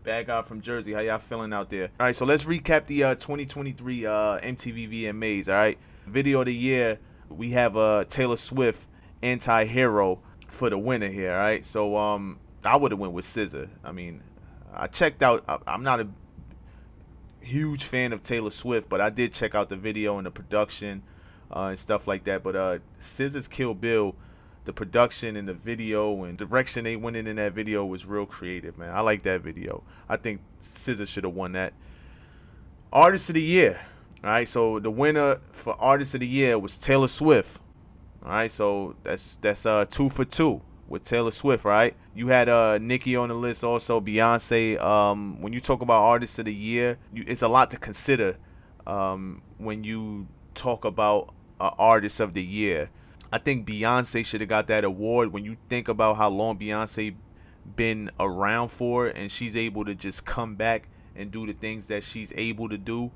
Bad guy from Jersey. How y'all feeling out there? All right, so let's recap the 2023 MTV VMAs. All right, video of the year, we have Taylor Swift, Anti-Hero for the winner here. All right, so I would have went with SZA. I mean, I checked out. I'm not a huge fan of Taylor Swift, but I did check out the video and the production and stuff like that. But SZA's Kill Bill, the production and the video and direction they went in that video was real creative, man. I like that video. I think SZA should have won that. Artist of the Year. All right, so the winner for Artist of the Year was Taylor Swift. All right, so that's 2 for 2 with Taylor Swift, right? You had Nicki on the list, also Beyonce. When you talk about Artist of the Year, it's a lot to consider when you talk about Artist of the Year. I think Beyonce should have got that award. When you think about how long Beyonce been around for, and she's able to just come back and do the things that she's able to do,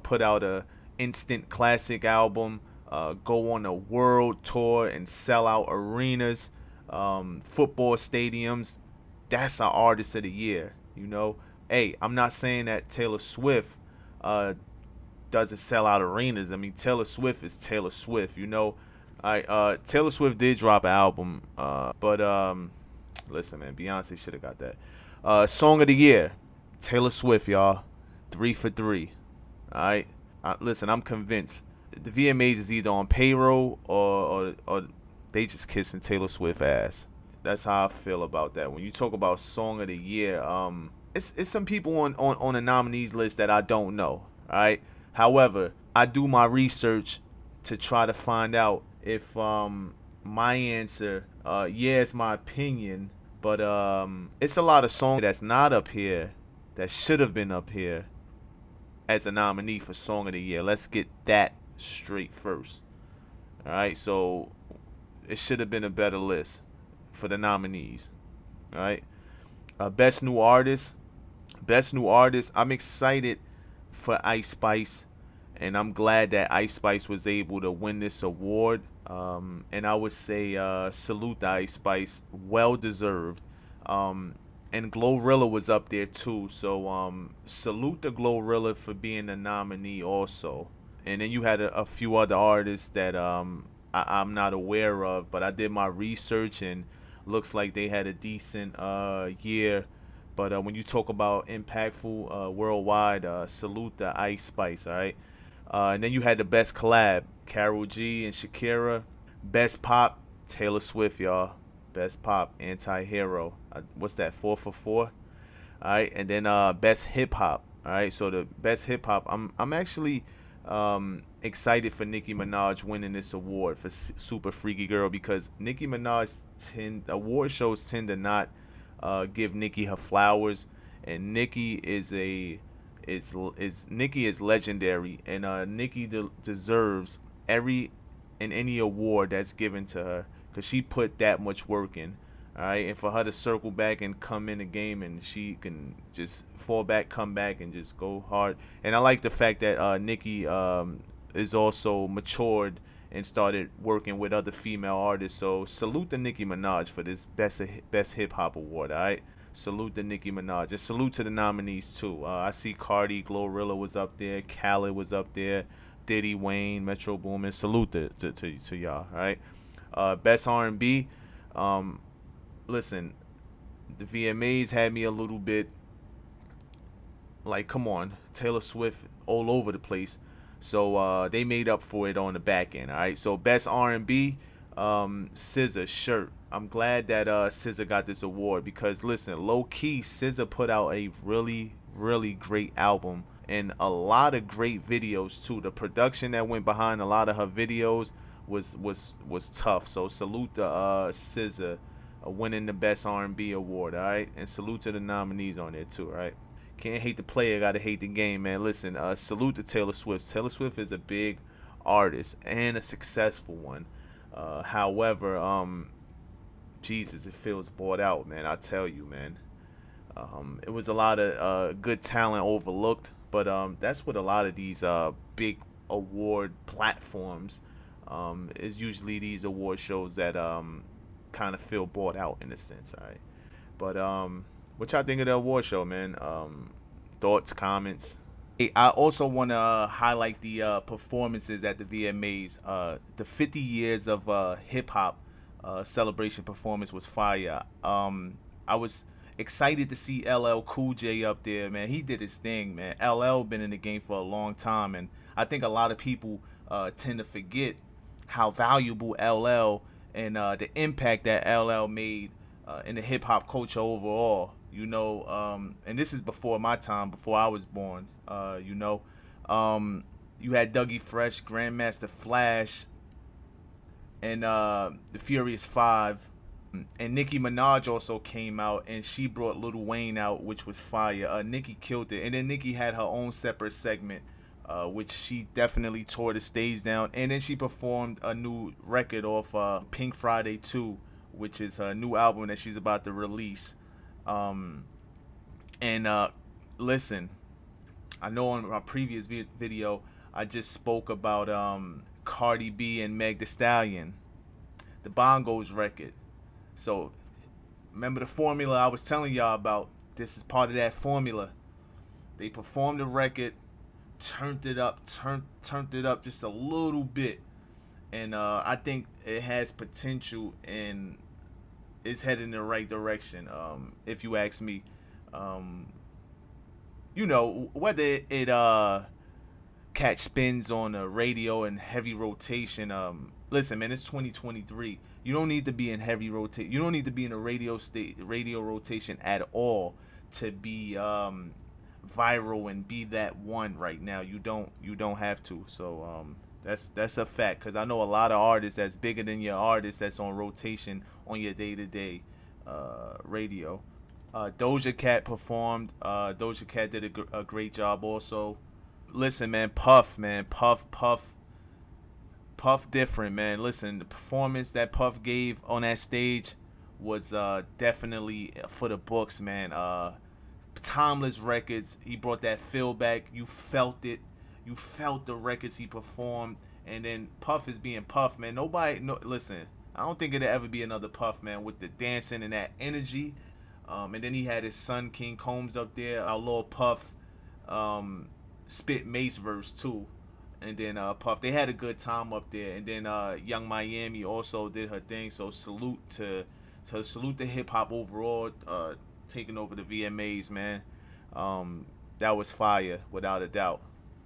put out a instant classic album, go on a world tour and sell out arenas, football stadiums. That's an Artist of the Year, you know. Hey, I'm not saying that Taylor Swift doesn't sell out arenas. I mean, Taylor Swift is Taylor Swift, you know. Taylor Swift did drop an album, but listen, man, Beyonce should have got that. Song of the Year, Taylor Swift, y'all, 3 for 3. All right, listen, I'm convinced the VMAs is either on payroll or they just kissing Taylor Swift ass. That's how I feel about that. When you talk about Song of the Year, it's some people on the nominees list that I don't know. All right, however, I do my research to try to find out if my answer, yeah, it's my opinion, but it's a lot of songs that's not up here that should have been up here as a nominee for Song of the Year. Let's get that straight first. All right, so it should have been a better list for the nominees. All right, best new artist. Best new artist. I'm excited for Ice Spice, and I'm glad that Ice Spice was able to win this award. And I would say salute to Ice Spice, well deserved. And Glorilla was up there too, so salute to Glorilla for being a nominee also. And then you had a few other artists that I'm not aware of, but I did my research and looks like they had a decent year. But when you talk about impactful worldwide, salute to Ice Spice, all right? And then you had the best collab, Karol G and Shakira. Best pop, Taylor Swift, y'all. Best pop, Anti-Hero. What's that, 4 for 4? All right, and then best hip hop. All right, so the best hip hop. I'm actually excited for Nicki Minaj winning this award for Super Freaky Girl, because Nicki Minaj award shows tend to not give Nicki her flowers, and Nicki is Nicki is legendary, and Nicki deserves every and any award that's given to her, because she put that much work in. All right, and for her to circle back and come in the game, and she can just fall back, come back, and just go hard. And I like the fact that Nicki is also matured and started working with other female artists. So salute to Nicki Minaj for this best hip hop award. All right, salute to Nicki Minaj, and salute to the nominees too. I see Cardi, Glorilla was up there, Khaled was up there, Diddy, Wayne, Metro Boomin. Salute to y'all. All right, best R&B. Listen, the VMAs had me a little bit like, come on, Taylor Swift all over the place. So they made up for it on the back end. All right, so best R&B, SZA, Shirt. I'm glad that SZA got this award, because listen, low key, SZA put out a really, really great album and a lot of great videos too. The production that went behind a lot of her videos was tough. So salute to SZA winning the best R&B award. All right, and salute to the nominees on there too. All right. Can't hate the player, gotta hate the game, man. Listen, salute to Taylor Swift. Taylor Swift is a big artist and a successful one. However, Jesus, it feels bought out, man. I tell you, man. It was a lot of good talent overlooked, but that's what a lot of these big award platforms is usually these award shows that kind of feel bought out in a sense, all right. But What y'all think of the award show, man? Thoughts, comments? Hey, I also want to highlight the performances at the VMAs. The 50 years of hip hop celebration performance was fire. I was excited to see LL Cool J up there, man. He did his thing, man. LL been in the game for a long time, and I think a lot of people tend to forget how valuable LL and the impact that LL made in the hip hop culture overall. And this is before my time, before I was born. You had Dougie Fresh, Grandmaster Flash, and the Furious Five. And Nicki Minaj also came out, and she brought Lil Wayne out, which was fire. Nicki killed it, and then Nicki had her own separate segment, which she definitely tore the stage down. And then she performed a new record off Pink Friday 2, which is her new album that she's about to release. And listen, I know on my previous video I just spoke about Cardi B and Meg Thee Stallion, the Bongos record. So remember the formula I was telling y'all about? This is part of that formula. They performed the record, turned it up just a little bit, and I think it has potential and is heading in the right direction. If you ask me, whether it catch spins on the radio and heavy rotation. Listen, man, it's 2023. You don't need to be in heavy rotation. You don't need to be in a radio rotation at all to be viral and be that one right now. You don't have to. So that's a fact, because I know a lot of artists that's bigger than your artist that's on rotation on your day-to-day radio. Doja Cat performed. Doja Cat did a great job also. Listen, man, Puff different, man. Listen, the performance that Puff gave on that stage was definitely for the books, man. Timeless records. He brought that feel back. You felt it. You felt the records he performed. And then Puff is being Puff, man. Listen, I don't think it'll ever be another Puff, man, with the dancing and that energy. And then he had his son King Combs up there. Our Lord Puff spit Mace verse too. And then Puff, they had a good time up there. And then Young Miami also did her thing. So salute to hip hop overall, taking over the VMAs, man. That was fire without a doubt.